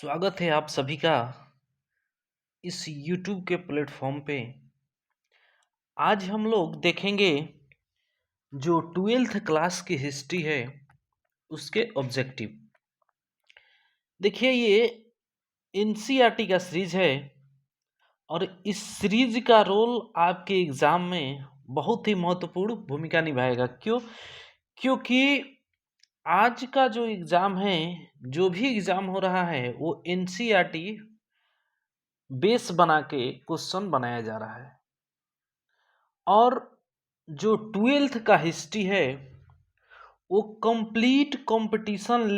स्वागत है आप सभी का इस YouTube के प्लेटफॉर्म पे। आज हम लोग देखेंगे जो 12th क्लास की हिस्ट्री है उसके ऑब्जेक्टिव। देखिए ये एनसीईआरटी का सीरीज है और इस सीरीज का रोल आपके एग्जाम में बहुत ही महत्वपूर्ण भूमिका निभाएगा। क्योंकि आज का जो एग्जाम है, जो भी एग्जाम हो रहा है वो एनसीईआरटी बेस बना के क्वेश्चन बनाया जा रहा है। और जो 12th का हिस्ट्री है वो कंप्लीट कंपटीशन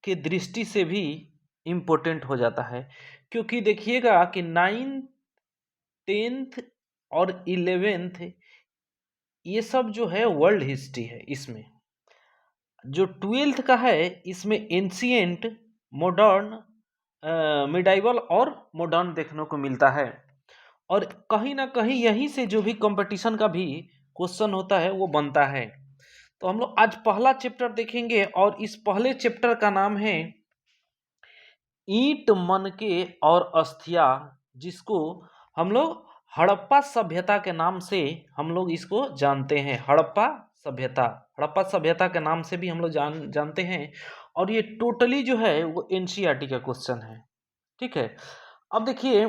के दृष्टि से भी इम्पोर्टेंट हो जाता है। क्योंकि देखिएगा कि 9th 10th और 11th ये सब जो है वर्ल्ड हिस्ट्री है। इसमें जो 12th का है इसमें एंशिएंट, मॉडर्न, मिडाइवल और मॉडर्न देखने को मिलता है। और कहीं ना कहीं यहीं से जो भी कंपटीशन का भी क्वेश्चन होता है वो बनता है। तो हम लोग आज पहला चैप्टर देखेंगे और इस पहले चैप्टर का नाम है ईंट, मनके और अस्थिया, जिसको हम लोग हड़प्पा सभ्यता के नाम से हम लोग इसको जानते हैं। हड़प्पा सभ्यता के नाम से भी हम लोग जानते हैं। और ये टोटली जो है वो एनसीईआरटी का क्वेश्चन है। ठीक है। अब देखिए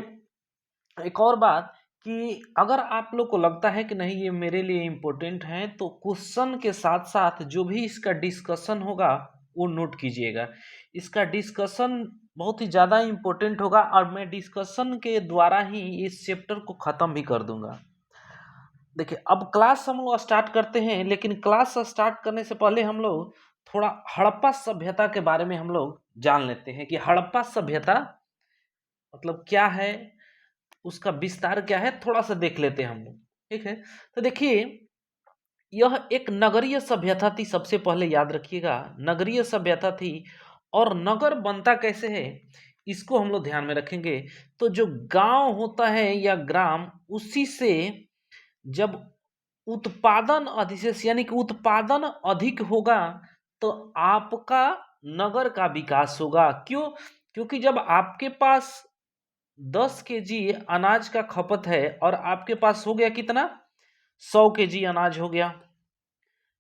एक और बात कि अगर आप लोग को लगता है कि नहीं ये मेरे लिए इम्पोर्टेंट है, तो क्वेश्चन के साथ साथ जो भी इसका डिस्कशन होगा वो नोट कीजिएगा। इसका डिस्कशन बहुत ही ज़्यादा इम्पोर्टेंट होगा और मैं डिस्कशन के द्वारा ही इस चैप्टर को ख़त्म भी कर दूंगा। देखिए अब क्लास हम लोग स्टार्ट करते हैं, लेकिन क्लास स्टार्ट करने से पहले हम लोग थोड़ा हड़प्पा सभ्यता के बारे में हम लोग जान लेते हैं कि हड़प्पा सभ्यता मतलब क्या है, उसका विस्तार क्या है, थोड़ा सा देख लेते हैं हम लोग। ठीक है। तो देखिए यह एक नगरीय सभ्यता थी। सबसे पहले याद रखिएगा नगरीय सभ्यता थी। और नगर बनता कैसे है इसको हम लोग ध्यान में रखेंगे। तो जो गांव होता है या ग्राम, उसी से जब उत्पादन अधिशेष यानी कि उत्पादन अधिक होगा तो आपका नगर का विकास होगा। क्योंकि जब आपके पास 10 kg अनाज का खपत है और आपके पास हो गया कितना, 100 kg अनाज हो गया,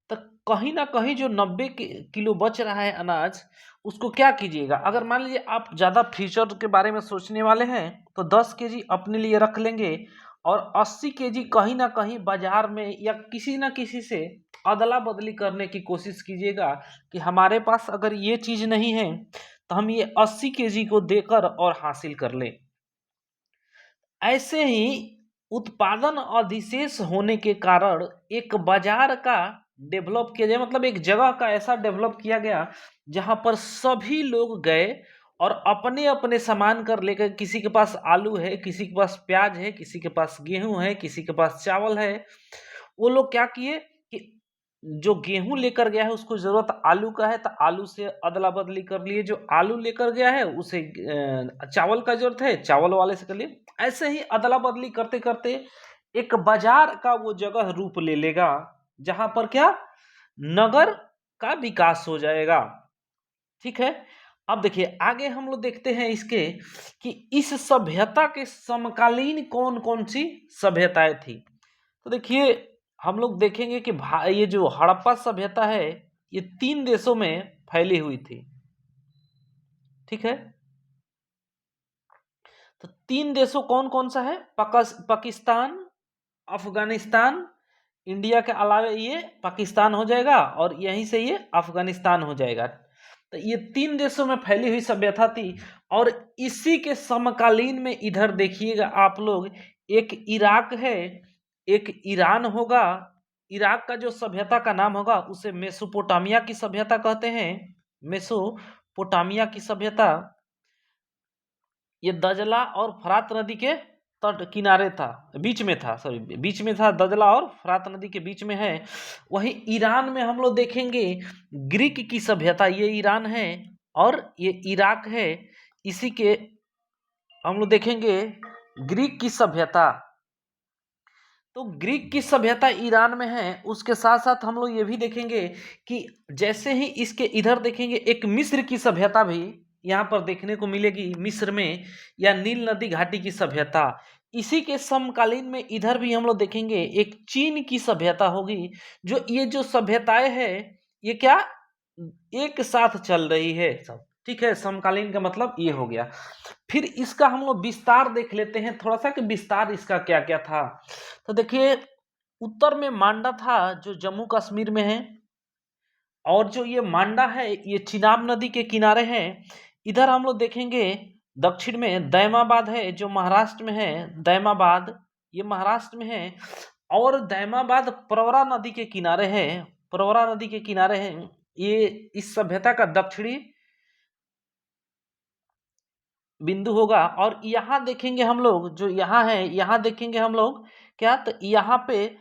तो कहीं ना कहीं जो 90 किलो बच रहा है अनाज, उसको क्या कीजिएगा। अगर मान लीजिए आप ज़्यादा फ्यूचर के बारे में सोचने वाले हैं तो 10 kg अपने लिए रख लेंगे और 80 kg कहीं ना कहीं बाजार में या किसी ना किसी से अदला बदली करने की कोशिश कीजिएगा कि हमारे पास अगर ये चीज़ नहीं है तो हम ये 80 kg को देकर और हासिल कर लें। ऐसे ही उत्पादन अधिशेष होने के कारण एक बाजार का डेवलप किया जाए, मतलब एक जगह का ऐसा डेवलप किया गया जहां पर सभी लोग गए और अपने अपने सामान कर लेकर, किसी के पास आलू है, किसी के पास प्याज है, किसी के पास गेहूं है, किसी के पास चावल है। वो लोग क्या किए कि जो गेहूं लेकर गया है उसको जरूरत आलू का है तो आलू से अदला बदली कर लिए, जो आलू लेकर गया है उसे चावल का जरूरत है चावल वाले से कर लिए। ऐसे ही अदला बदली करते करते एक बाजार का वो जगह रूप ले लेगा जहां पर क्या, नगर का विकास हो जाएगा। ठीक है। अब देखिए आगे हम लोग देखते हैं इसके कि इस सभ्यता के समकालीन कौन कौन सी सभ्यताएं थी। तो देखिए हम लोग देखेंगे कि ये जो हड़प्पा सभ्यता है ये 3 देशों में फैली हुई थी। ठीक है। तो 3 देशों कौन कौन सा है, पाकिस्तान, अफगानिस्तान, इंडिया के अलावा ये पाकिस्तान हो जाएगा और यहीं से ये अफगानिस्तान हो जाएगा। तो ये 3 देशों में फैली हुई सभ्यता थी। और इसी के समकालीन में इधर देखिएगा आप लोग, एक इराक है, एक ईरान होगा। इराक का जो सभ्यता का नाम होगा उसे मेसोपोटामिया की सभ्यता कहते हैं। मेसोपोटामिया की सभ्यता ये दजला और फरात नदी के तट किनारे था, बीच में था, सॉरी बीच में था, दजला और फरात नदी के बीच में है। वहीं ईरान में हम लोग देखेंगे ग्रीक की सभ्यता, ये ईरान है और ये इराक है। इसी के हम लोग देखेंगे ग्रीक की सभ्यता। तो ग्रीक की सभ्यता ईरान में है। उसके साथ साथ हम लोग ये भी देखेंगे कि जैसे ही इसके इधर देखेंगे एक मिस्र की सभ्यता भी यहाँ पर देखने को मिलेगी मिस्र में, या नील नदी घाटी की सभ्यता। इसी के समकालीन में इधर भी हम लोग देखेंगे एक चीन की सभ्यता होगी। जो ये जो सभ्यताएं है ये क्या एक साथ चल रही है सब, ठीक है। समकालीन का मतलब ये हो गया। फिर इसका हम लोग विस्तार देख लेते हैं थोड़ा सा कि विस्तार इसका क्या क्या था। तो देखिए, उत्तर में मांडा था जो जम्मू कश्मीर में है, और जो ये मांडा है ये चिनाब नदी के किनारे है। इधर हम लोग देखेंगे दक्षिण में दैमाबाद है जो महाराष्ट्र में है, दैमाबाद ये महाराष्ट्र में है। और दैमाबाद प्रवरा नदी के किनारे है, प्रवरा नदी के किनारे है। ये इस सभ्यता का दक्षिणी बिंदु होगा। और यहाँ देखेंगे हम लोग, जो यहाँ है यहाँ देखेंगे हम लोग क्या, तो यहाँ पे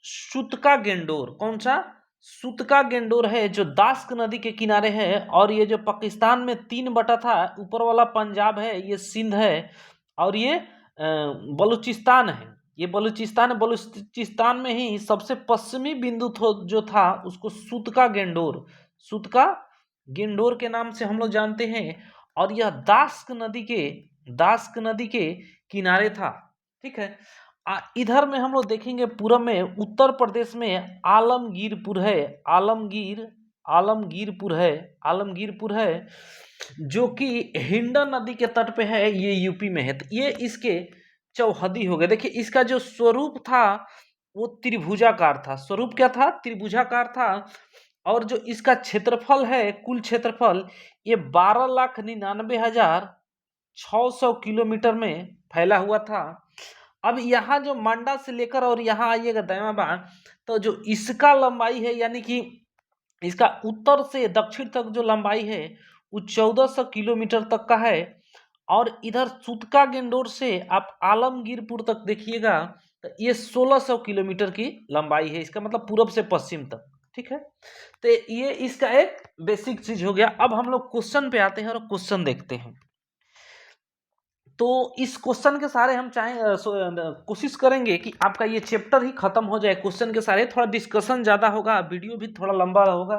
सुतका गेंडोर, कौन सा सुतका गेंडोर है जो दास्क नदी के किनारे है। और ये जो पाकिस्तान में 3 बटा था, ऊपर वाला पंजाब है, ये सिंध है, और ये बलूचिस्तान है। ये बलूचिस्तान में ही सबसे पश्चिमी बिंदु जो था उसको सुतका गेंडोर के नाम से हम लोग जानते हैं। और यह दास्क नदी के किनारे था, ठीक है। इधर में हम लोग देखेंगे पूरब में उत्तर प्रदेश में आलमगीरपुर है जो कि हिंडन नदी के तट पे है, ये यूपी में है। तो ये इसके चौहदी हो गए। देखिए इसका जो स्वरूप था वो त्रिभुजाकार था। स्वरूप क्या था? त्रिभुजाकार था। और जो इसका क्षेत्रफल है, कुल क्षेत्रफल, ये 12,99,600 किलोमीटर में फैला हुआ था। अब यहाँ जो मांडा से लेकर और यहाँ आइएगा दैमाबाद, तो जो इसका लंबाई है, यानी कि इसका उत्तर से दक्षिण तक जो लंबाई है वो 1400 किलोमीटर तक का है। और इधर सुतका गेंडोर से आप आलमगीरपुर तक देखिएगा तो ये 1600 किलोमीटर की लंबाई है। इसका मतलब पूरब से पश्चिम तक, ठीक है। तो ये इसका एक बेसिक चीज हो गया। अब हम लोग क्वेश्चन पे आते हैं और क्वेश्चन देखते हैं। तो इस क्वेश्चन के सारे हम कोशिश करेंगे कि आपका ये चैप्टर ही खत्म हो जाए क्वेश्चन के सारे। थोड़ा डिस्कशन ज़्यादा होगा, वीडियो भी थोड़ा लंबा होगा।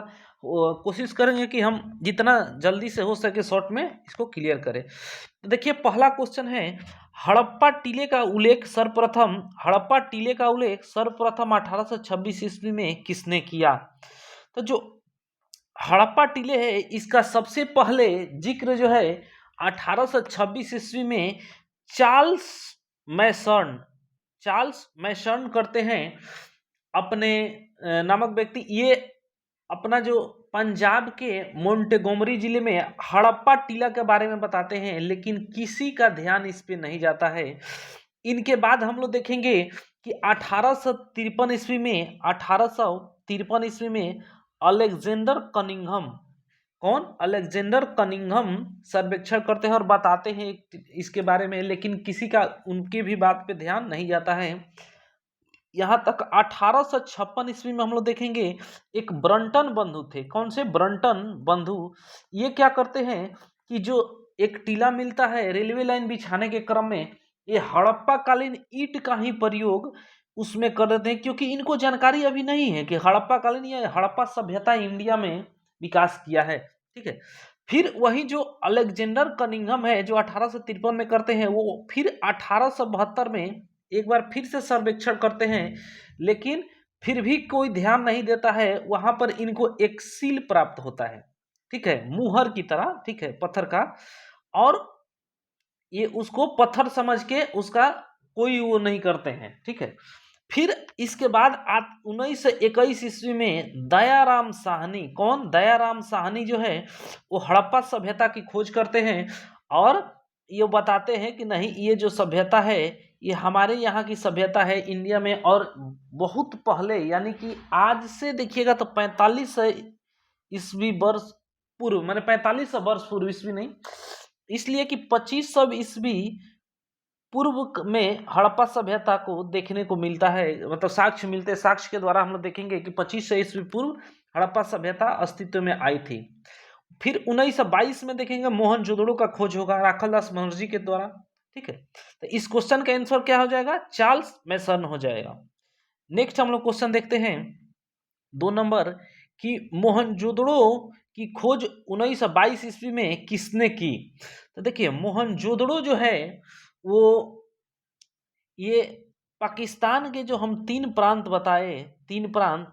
कोशिश करेंगे कि हम जितना जल्दी से हो सके शॉर्ट में इसको क्लियर करें। तो देखिए पहला क्वेश्चन है, हड़प्पा टीले का उल्लेख सर्वप्रथम 1826 ईस्वी में किसने किया? तो जो हड़प्पा टीले है इसका सबसे पहले जिक्र जो है 1826 ईस्वी में चार्ल्स मैसर्न करते हैं। अपने नामक व्यक्ति ये अपना जो पंजाब के मोंटेगोमरी जिले में हड़प्पा टीला के बारे में बताते हैं, लेकिन किसी का ध्यान इस पे नहीं जाता है। इनके बाद हम लोग देखेंगे कि 1853 ईस्वी में अलेक्जेंडर कनिंघम सर्वेक्षण करते हैं और बताते हैं इसके बारे में, लेकिन किसी का उनकी भी बात पे ध्यान नहीं जाता है। यहाँ तक 1856 ईस्वी में हम लोग देखेंगे एक ब्रंटन बंधु थे। कौन से? ब्रंटन बंधु। ये क्या करते हैं कि जो एक टीला मिलता है रेलवे लाइन बिछाने के क्रम में, ये हड़प्पा कालीन ईंट का ही प्रयोग उसमें कर देते हैं, क्योंकि इनको जानकारी अभी नहीं है कि हड़प्पा कालीन या हड़प्पा सभ्यता इंडिया में विकास किया है, ठीक है। फिर वही जो अलेक्जेंडर कनिंघम है जो 1853 में करते हैं, वो फिर 1872 में एक बार फिर से सर्वेक्षण करते हैं, लेकिन फिर भी कोई ध्यान नहीं देता है। वहां पर इनको एक सील प्राप्त होता है, ठीक है, मुहर की तरह, ठीक है, पत्थर का। और ये उसको पत्थर समझ के उसका कोई वो नहीं करते हैं, ठीक है। फिर इसके बाद 1921 ईस्वी में दयाराम साहनी जो है वो हड़प्पा सभ्यता की खोज करते हैं और ये बताते हैं कि नहीं, ये जो सभ्यता है ये हमारे यहाँ की सभ्यता है इंडिया में, और बहुत पहले, यानी कि आज से देखिएगा तो 45 ईस्वी वर्ष पूर्व, मैंने 4500 वर्ष पूर्व, ईस्वी नहीं, इसलिए कि 2500 ईस्वी पूर्व में हड़प्पा सभ्यता को देखने को मिलता है, मतलब साक्ष्य मिलते हैं। साक्ष्य के द्वारा हम लोग देखेंगे कि 2500 ईस्वी पूर्व हड़प्पा सभ्यता अस्तित्व में आई थी। फिर 1922 में देखेंगे मोहनजोदड़ो का खोज होगा राखलदास बनर्जी के द्वारा, ठीक है। तो इस क्वेश्चन का आंसर क्या हो जाएगा? चार्ल्स मैसर्न हो जाएगा। नेक्स्ट हम लोग क्वेश्चन देखते हैं 2 नंबर कि मोहनजोदड़ो की खोज 1922 ईस्वी में किसने की? तो देखिए मोहनजोदड़ो जो है वो ये पाकिस्तान के जो हम 3 प्रांत बताए, 3 प्रांत,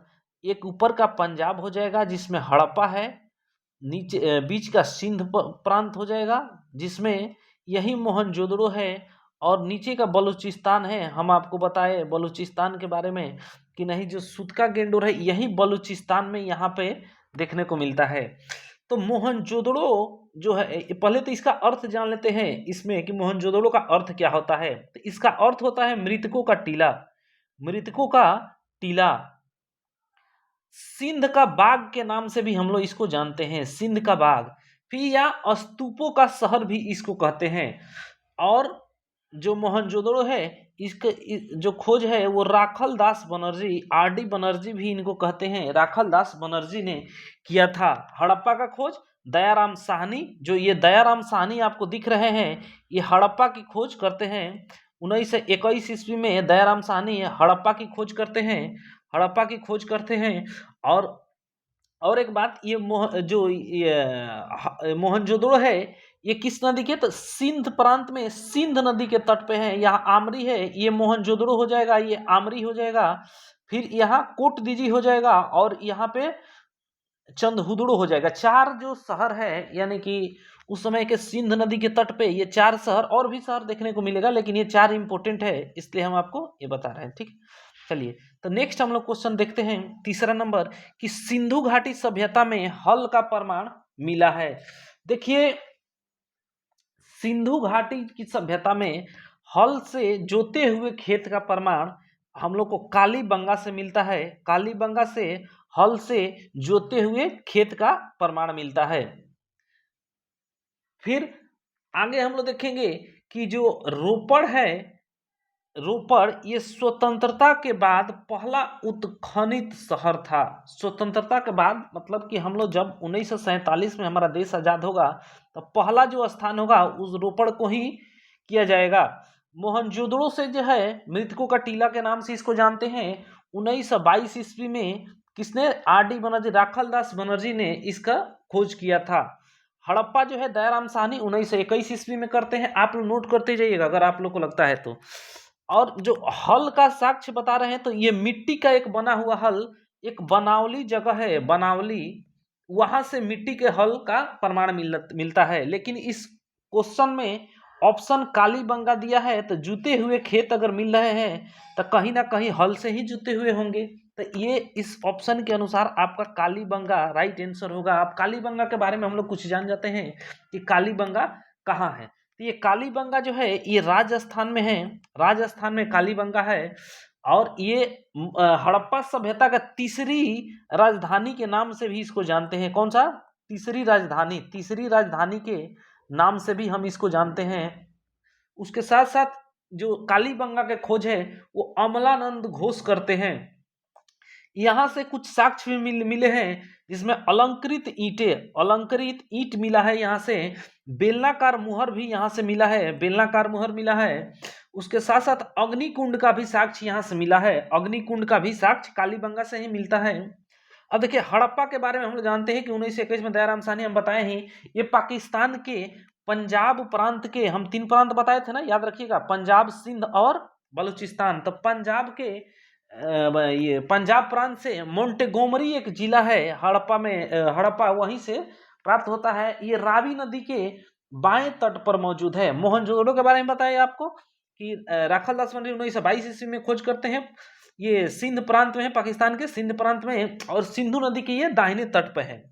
एक ऊपर का पंजाब हो जाएगा जिसमें हड़प्पा है, नीचे बीच का सिंध प्रांत हो जाएगा जिसमें यही मोहनजोदड़ो है, और नीचे का बलूचिस्तान है। हम आपको बताए बलूचिस्तान के बारे में कि नहीं, जो सूतका गेंडोर है यही बलूचिस्तान में यहाँ पे देखने को मिलता है। तो मोहनजोदड़ो जो है, पहले तो इसका अर्थ जान लेते हैं इसमें कि मोहनजोदड़ो का अर्थ क्या होता है। तो इसका अर्थ होता है मृतकों का टीला, मृतकों का टीला। सिंध का बाग के नाम से भी हम लोग इसको जानते हैं, सिंध का बाग। फिर या स्तूपों का शहर भी इसको कहते हैं। और जो मोहनजोदड़ो है इसके जो खोज है वो राखल दास बनर्जी, आर.डी. बनर्जी भी इनको कहते हैं, राखल दास बनर्जी ने किया था। हड़प्पा का खोज दयाराम साहनी, जो ये दयाराम साहनी आपको दिख रहे हैं, ये हड़प्पा की खोज करते हैं। 1921 ईस्वी में दयाराम साहनी हड़प्पा की खोज करते हैं, हड़प्पा की खोज करते हैं। और एक बात, ये मोहनजोदड़ो है ये किस नदी के, तो सिंध प्रांत में सिंध नदी के तट पे है। यहाँ आमरी है, ये मोहनजोदड़ो हो जाएगा, ये आमरी हो जाएगा। फिर यहाँ कोटदीजी हो जाएगा और यहाँ पे चंदहुदड़ो हो जाएगा। 4 जो शहर है, यानी कि उस समय के सिंध नदी के तट पे ये 4 शहर, और भी शहर देखने को मिलेगा लेकिन ये 4 इंपोर्टेंट है, इसलिए हम आपको ये बता रहे हैं। ठीक, चलिए तो नेक्स्ट हम लोग क्वेश्चन देखते हैं, तीसरा नंबर, कि सिंधु घाटी सभ्यता में हल का प्रमाण मिला है। देखिए सिंधु घाटी की सभ्यता में हल से जोते हुए खेत का प्रमाण हम लोग को कालीबंगा से मिलता है। कालीबंगा से हल से जोते हुए खेत का प्रमाण मिलता है। फिर आगे हम लोग देखेंगे कि जो रोपड़ है, रोपड़ ये स्वतंत्रता के बाद पहला उत्खनित शहर था। स्वतंत्रता के बाद मतलब कि हम लोग जब 1947 में हमारा देश आजाद होगा तो पहला जो स्थान होगा उस रोपड़ को ही किया जाएगा। मोहनजोदड़ो से जो है मृतकों का टीला के नाम से इसको जानते हैं। 1922 ईस्वी में किसने, आर.डी. बनर्जी, राखल दास बनर्जी ने इसका खोज किया था। हड़प्पा जो है दयाराम साहनी 1921 ईस्वी में करते हैं। आप लोग नोट करते जाइएगा अगर आप लोग को लगता है तो। और जो हल का साक्ष्य बता रहे हैं तो ये मिट्टी का एक बना हुआ हल, एक बनावली जगह है, बनावली, वहां से मिट्टी के हल का प्रमाण मिलता है। लेकिन इस क्वेश्चन में ऑप्शन कालीबंगा दिया है, तो जूते हुए खेत अगर मिल रहे हैं तो कहीं ना कहीं हल से ही जूते हुए होंगे। तो ये इस ऑप्शन के अनुसार आपका कालीबंगा राइट आंसर होगा। आप कालीबंगा के बारे में हम लोग कुछ जान जाते हैं कि कालीबंगा कहाँ है। तो ये कालीबंगा जो है ये राजस्थान में है, राजस्थान में कालीबंगा है। और ये हड़प्पा सभ्यता का तीसरी राजधानी के नाम से भी इसको जानते हैं। कौन सा, तीसरी राजधानी, तीसरी राजधानी के नाम से भी हम इसको जानते हैं। उसके साथ साथ जो कालीबंगा के खोज है वो अमलानंद घोष करते हैं। यहाँ से कुछ साक्ष्य भी मिले हैं जिसमें अलंकृत ईंटें, अलंकृत ईंट मिला है यहाँ से। बेलनाकार मुहर भी यहाँ से मिला है, बेलनाकार मुहर मिला है। उसके साथ साथ अग्निकुंड का भी साक्ष्य यहाँ से मिला है, अग्निकुंड का भी साक्ष्य कालीबंगा से ही मिलता है। अब देखिए हड़प्पा के बारे में हम लोग जानते हैं कि 1921 में दयाराम साहनी हम बताए हैं, ये पाकिस्तान के पंजाब प्रांत के, हम 3 प्रांत बताए थे ना, याद रखिएगा, पंजाब, सिंध और बलूचिस्तान। तो पंजाब के ये पंजाब प्रांत से मोंटेगोमरी एक जिला है हड़प्पा में, हड़प्पा वहीं से प्राप्त होता है। ये रावी नदी के बाएं तट पर मौजूद है। मोहनजोदड़ो के बारे में बताया आपको कि राखल दास बनर्जी 1922 ईस्वी में खोज करते हैं। ये सिंध प्रांत में है, पाकिस्तान के सिंध प्रांत में, और सिंधु नदी के ये दाहिने तट पर है।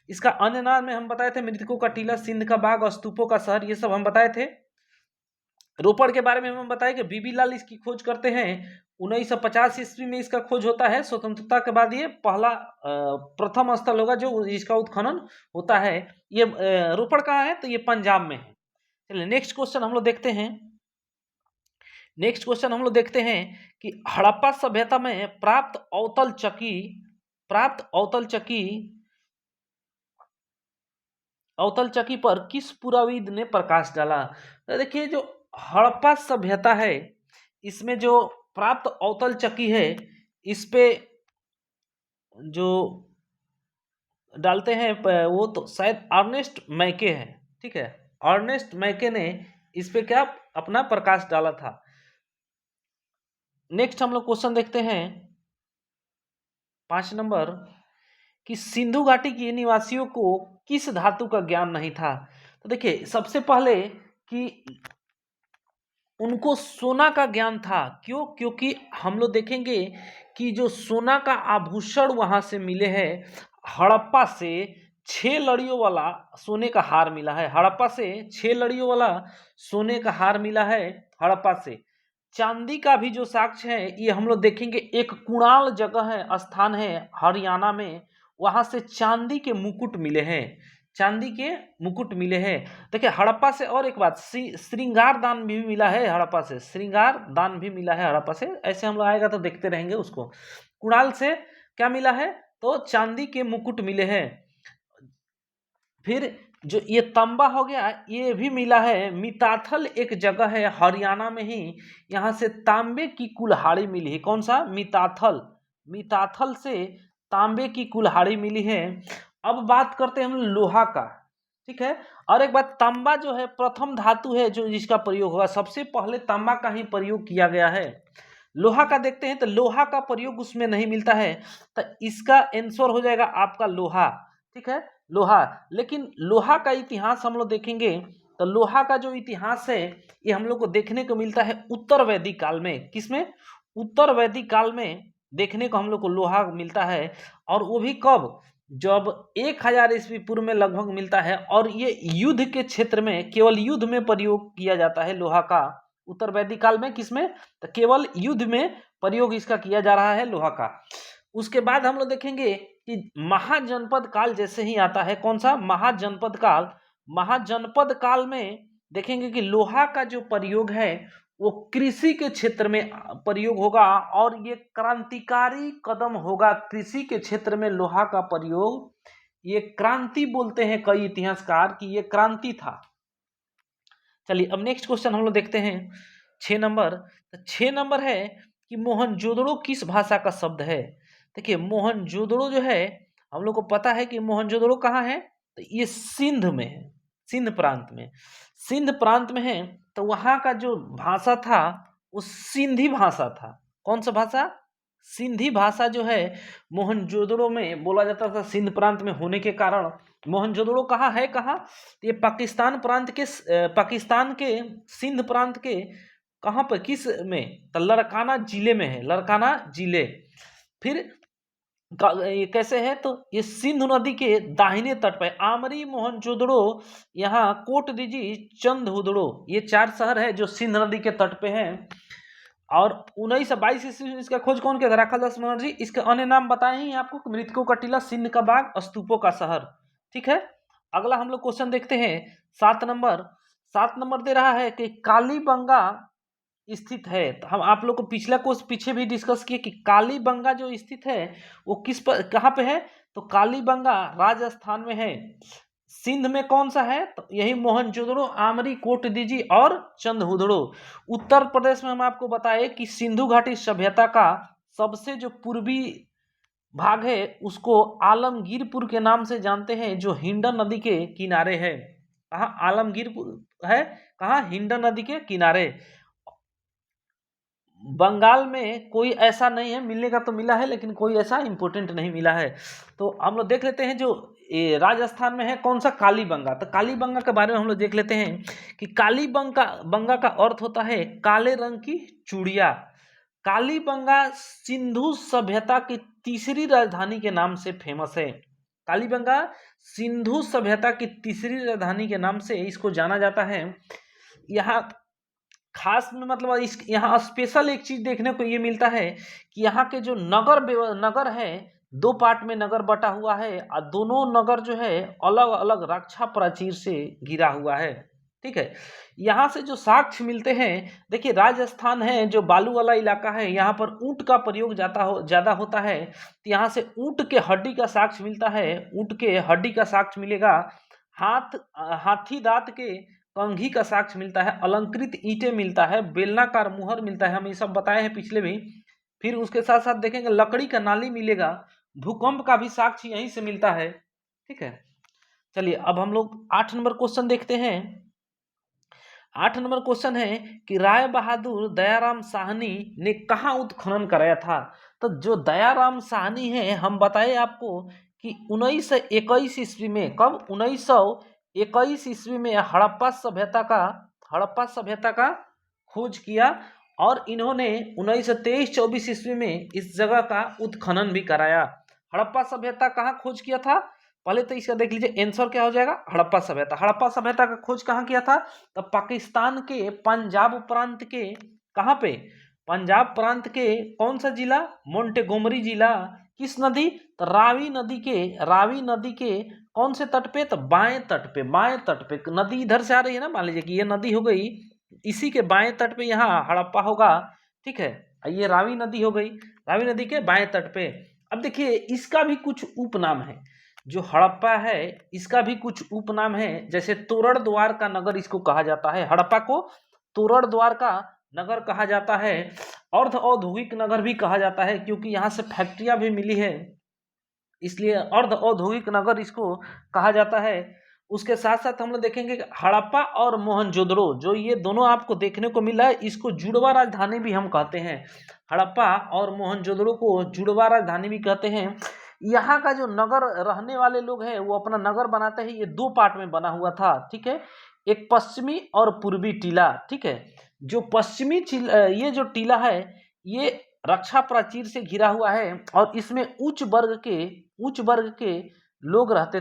इसका अन्य नाम में हम बताए थे मृतकों का टीला, सिंध का बाग, स्तूपों का शहर, ये सब हम बताए थे। रोपड़ के बारे में हम बताए कि बीबी लाल इसकी खोज करते हैं। 1950 ईस्वी में इसका खोज होता है। स्वतंत्रता के बाद ये पहला प्रथम स्थल होगा जो इसका उत्खनन होता है। ये रोपड़ कहाँ है, तो ये पंजाब में है। चलिए नेक्स्ट क्वेश्चन हम लोग देखते हैं। नेक्स्ट क्वेश्चन हम लोग देखते हैं कि हड़प्पा सभ्यता में प्राप्त अवतल चकी पर किस पुराविद ने प्रकाश डाला। तो देखिए जो हड़प्पा सभ्यता है इसमें जो प्राप्त अवतल चकी है, इस पे जो डालते हैं वो तो शायद अर्नेस्ट मैके है, ठीक है, अर्नेस्ट मैके ने इस पे क्या अपना प्रकाश डाला था। नेक्स्ट हम लोग क्वेश्चन देखते हैं 5 नंबर कि सिंधु घाटी के निवासियों को किस धातु का ज्ञान नहीं था। तो देखिए सबसे पहले कि उनको सोना का ज्ञान था। क्यों? क्योंकि हम लोग देखेंगे कि जो सोना का आभूषण वहां से मिले हैं, हड़प्पा से 6 लड़ियों वाला सोने का हार मिला है। हड़प्पा से 6 लड़ियों वाला सोने का हार मिला है हड़प्पा से। चांदी का भी जो साक्ष्य है ये हम लोग देखेंगे, एक कुणाल जगह है, स्थान है हरियाणा में, वहां से चांदी के मुकुट मिले हैं, चांदी के मुकुट मिले हैं। देखिए हड़प्पा से और एक बात, श्रृंगार दान भी मिला है हड़प्पा से, श्रृंगार दान भी मिला है हड़प्पा से। ऐसे हम लोग आएगा तो देखते रहेंगे उसको। कुणाल से क्या मिला है? तो चांदी के मुकुट मिले हैं। फिर जो ये तांबा हो गया ये भी मिला है, मिताथल एक जगह है हरियाणा में ही, यहाँ से तांबे की कुल्हाड़ी मिली है। कौन सा? मिताथल, मिताथल से तांबे की कुल्हाड़ी मिली है। अब बात करते हैं हम लोहा का, ठीक है। और एक बात, तांबा जो है प्रथम धातु है जो जिसका प्रयोग होगा, सबसे पहले तांबा का ही प्रयोग किया गया है। लोहा का देखते हैं तो लोहा का प्रयोग उसमें नहीं मिलता है, तो इसका आंसर हो जाएगा आपका लोहा, ठीक है, लोहा। लेकिन लोहा का इतिहास हम लोग देखेंगे तो लोहा का जो इतिहास है ये हम लोग को देखने को मिलता है उत्तर वैदिक काल में। किसमें? उत्तर वैदिक काल में देखने को हम लोग को लोहा मिलता है। और वो भी कब? जब 1000 ईस्वी पूर्व में लगभग मिलता है। और ये युद्ध के क्षेत्र में, केवल युद्ध में प्रयोग किया जाता है लोहा का। उत्तर वैदिक काल में किसमें? तो केवल युद्ध में प्रयोग इसका किया जा रहा है लोहा का। उसके बाद हम लोग देखेंगे कि महाजनपद काल जैसे ही आता है। कौन सा? महाजनपद काल। महाजनपद काल में देखेंगे कि लोहा का जो प्रयोग है वो कृषि के क्षेत्र में प्रयोग होगा, और ये क्रांतिकारी कदम होगा कृषि के क्षेत्र में लोहा का प्रयोग। ये क्रांति बोलते हैं कई इतिहासकार कि ये क्रांति था। चलिए अब नेक्स्ट क्वेश्चन हम लोग देखते हैं 6 नंबर। तो 6 नंबर है कि मोहनजोदड़ो किस भाषा का शब्द है। देखिए मोहनजोदड़ो जो है, हम लोग को पता है कि मोहनजोदड़ो कहाँ है, तो ये सिंध में है, सिंध प्रांत में, सिंध प्रांत में है। तो वहाँ का जो भाषा था वो सिंधी भाषा था। कौन सा भाषा? सिंधी भाषा जो है मोहनजोदड़ो में बोला जाता था। सिंध प्रांत में होने के कारण मोहनजोदड़ो कहाँ है? कहाँ? ये पाकिस्तान प्रांत के पाकिस्तान के सिंध प्रांत के कहाँ पर, किस में? तो लड़काना जिले में है, लड़काना जिले। फिर ये कैसे है? तो ये सिंधु नदी के दाहिने तट पर आमरी, मोहनजोदड़ो, यहाँ कोट दीजी, चंदहुदड़ो, ये 4 शहर है जो सिंध नदी के तट पे हैं। और 1922 ईस्वी में इसका खोज कौन किया था? राखालदास बनर्जी। इसके अन्य नाम बताए ही आपको, मृतकों का टीला, सिंध का बाग, स्तूपों का शहर, ठीक है। अगला हम लोग क्वेश्चन देखते हैं 7 नंबर। 7 नंबर दे रहा है कि कालीबंगा स्थित है। तो हम आप लोग को पिछला कोर्स पीछे भी डिस्कस किए कि कालीबंगा जो स्थित है वो किस पर, कहाँ पे है? तो कालीबंगा राजस्थान में है। सिंध में कौन सा है? तो यही मोहनजोदड़ो, आमरी, कोटदीजी और चंदहुदड़ो। उत्तर प्रदेश में हम आपको बताए कि सिंधु घाटी सभ्यता का सबसे जो पूर्वी भाग है उसको आलमगीरपुर के नाम से जानते हैं, जो हिंडन नदी के किनारे है। कहाँ? आलमगीरपुर है, कहाँ? हिंडन नदी के किनारे। बंगाल में कोई ऐसा नहीं है, मिलने का तो मिला है लेकिन कोई ऐसा इंपॉर्टेंट नहीं मिला है। तो हम लोग देख लेते हैं जो राजस्थान में है कौन सा? कालीबंगा। तो कालीबंगा के बारे में हम लोग देख लेते हैं कि बंगा का अर्थ होता है काले रंग की चूड़िया। कालीबंगा सिंधु सभ्यता की तीसरी राजधानी के नाम से फेमस है। कालीबंगा सिंधु सभ्यता की तीसरी राजधानी के नाम से इसको जाना जाता है। यहाँ खास में मतलब इस यहाँ स्पेशल एक चीज देखने को ये मिलता है कि यहाँ के जो नगर है, 2 पार्ट में नगर बटा हुआ है, और दोनों नगर जो है अलग अलग रक्षा प्राचीर से घिरा हुआ है, ठीक है। यहाँ से जो साक्ष्य मिलते हैं, देखिए राजस्थान है जो बालू वाला इलाका है, यहाँ पर ऊंट का प्रयोग ज्यादा होता है। तो यहाँ से ऊंट के हड्डी का साक्ष्य मिलता है, ऊंट के हड्डी का साक्ष्य मिलेगा। हाथी दांत के कंघी का साक्ष्य मिलता है, अलंकृत ईंटें मिलता है, बेलनाकार मुहर मिलता है, हम ये सब बताए हैं पिछले भी। फिर उसके साथ साथ देखेंगे लकड़ी का नाली मिलेगा, भूकंप का भी साक्ष्य यहीं से मिलता है। ठीक है। चलिए अब हम लोग 8 नंबर क्वेश्चन देखते हैं। 8 नंबर क्वेश्चन है कि राय बहादुर दयाराम साहनी ने कहाँ उत्खनन कराया था। तो जो दयाराम साहनी है, हम बताए आपको कि 1921 ईस्वी में, कब 1921 ईस्वी में हड़प्पा सभ्यता का खोज किया और इन्होंने 1923-24 ईस्वी में इस जगह का उत्खनन भी कराया। हड़प्पा सभ्यता कहाँ खोज किया था, पहले तो इसका देख लीजिए आंसर क्या हो जाएगा, हड़प्पा सभ्यता। हड़प्पा सभ्यता का खोज कहाँ किया था, तो पाकिस्तान के पंजाब प्रांत के, कहाँ पे, पंजाब प्रांत के कौन सा जिला, मोंटेगोमरी जिला। किस नदी, तो रावी नदी के कौन से तट पे, तो बाएं तट पे नदी इधर से आ रही है ना, मान लीजिए कि ये नदी हो गई, इसी के बाएं तट पे यहाँ हड़प्पा होगा। ठीक है, ये रावी नदी हो गई, रावी नदी के बाएं तट पे। अब देखिए इसका भी कुछ उपनाम है, जो हड़प्पा है इसका भी कुछ उपनाम है, जैसे तोरण द्वार का नगर इसको कहा जाता है। हड़प्पा को तोरण द्वार का नगर कहा जाता है, अर्ध औद्योगिक नगर भी कहा जाता है, क्योंकि यहाँ से फैक्ट्रियां भी मिली है, इसलिए अर्ध औद्योगिक नगर इसको कहा जाता है। उसके साथ साथ हम लोग देखेंगे कि हड़प्पा और मोहनजोदड़ो, जो ये दोनों आपको देखने को मिला है, इसको जुड़वा राजधानी भी हम कहते हैं। हड़प्पा और मोहनजोदड़ो को जुड़वा राजधानी भी कहते हैं। यहाँ का जो नगर रहने वाले लोग हैं वो अपना नगर बनाते हैं, ये दो पार्ट में बना हुआ था। ठीक है, एक पश्चिमी और पूर्वी टीला। ठीक है, जो पश्चिमी ये जो टीला है ये रक्षा प्राचीर से घिरा हुआ है और इसमें उच्च वर्ग के लोग रहते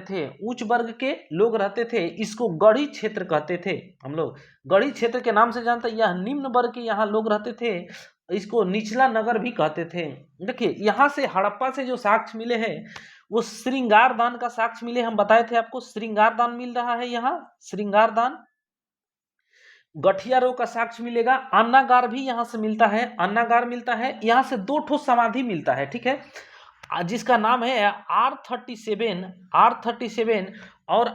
थे, इसको गढ़ी क्षेत्र कहते थे। हम लोग गढ़ी क्षेत्र के नाम से जानते हैं। यह निम्न वर्ग के यहाँ लोग रहते थे, इसको निचला नगर भी कहते थे। देखिए यहाँ से हड़प्पा से जो साक्ष्य मिले हैं वो श्रृंगारदान का साक्ष्य मिले, हम बताए थे आपको श्रृंगारदान मिल रहा है, यहाँ श्रृंगारदान। गठियारों का साक्ष्य मिलेगा, अन्नागार भी यहाँ से मिलता है, अन्नागार मिलता है। यहाँ से 2 ठो समाधि मिलता है। ठीक है, जिसका नाम है R37 और